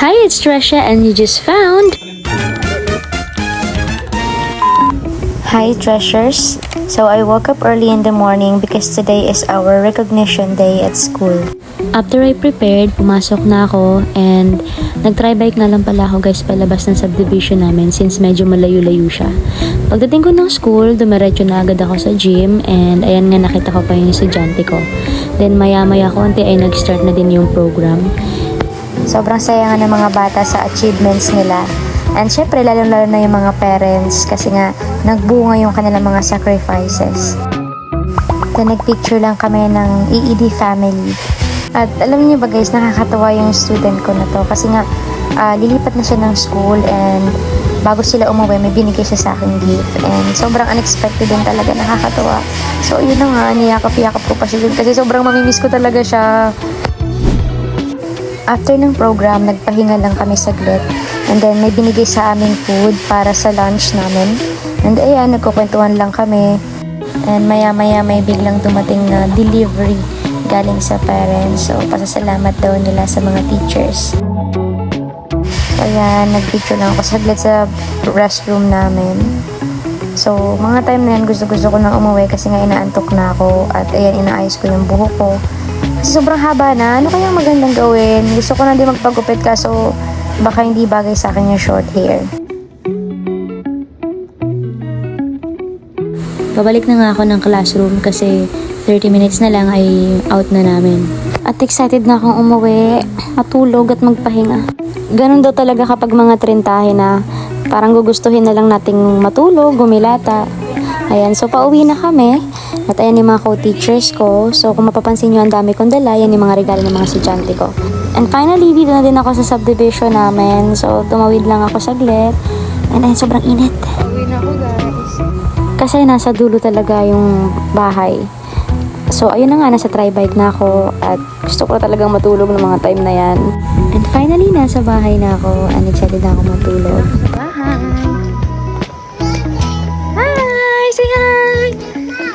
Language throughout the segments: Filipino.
Hi, it's Tresha and you just found... Hi treasures! So I woke up early in the morning because today is our recognition day at school. After I prepared, pumasok na ako and nag-try bike na lang pala ako guys palabas ng subdivision namin since medyo malayo-layo siya. Pagdating ko ng school, dumiretso na agad ako sa gym and ayan nga nakita ko pa yung estudyante ko. Then maya-maya konti ay nag-start na din yung program. Sobrang saya nga ng mga bata sa achievements nila. And syempre, lalo-lalo na yung mga parents kasi nga nagbunga yung kanilang mga sacrifices. Then nagpicture lang kami ng EED family. At alam niyo ba guys, nakakatawa yung student ko na to kasi nga lilipat na siya ng school and bago sila umuwi, may binigay siya sa akin gift. And sobrang unexpected din talaga, nakakatawa. So yun na nga, niyakap-yakap ko pa siya dun kasi sobrang mamimiss ko talaga siya. After ng program, nagpahinga lang kami saglit. And then, may binigay sa aming food para sa lunch namin. And ayan, nagkukwentuhan lang kami. And maya-maya may biglang dumating na delivery galing sa parents. So, pasasalamat daw nila sa mga teachers. So, ayan, nagpicture lang ako saglit sa restroom namin. So, mga time na yan, gusto-gusto ko nang umuwi kasi nga inaantok na ako. At ayan, inaayos ko yung buhok ko. Kasi sobrang haba na. Ano kayang magandang gawin? Gusto ko na din magpagupit kaso baka hindi bagay sa akin yung short hair. Babalik na nga ako ng classroom kasi 30 minutes na lang ay out na namin. At excited na akong umuwi, matulog at magpahinga. Ganun daw talaga kapag mga 30 na parang gugustuhin na lang nating matulog, gumilata. Ayan, so pauwi na kami. At ayan yung mga co-teachers ko. So kung mapapansin nyo, ang dami kong dala. Yan yung mga regalo ng mga estudyante ko. And finally, dito na din ako sa subdivision namin. So tumawid lang ako saglit. And ayun, sobrang init. Uwi na ako guys. Kasi nasa dulo talaga yung bahay. So ayun na nga, nasa tri-bike na ako. At gusto ko talagang matulog ng mga time na yan. And finally, nasa bahay na ako. And excited na ako matulog.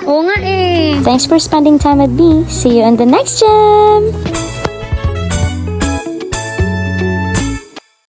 Oo nga eh. Thanks for spending time with me. See you in the next gem!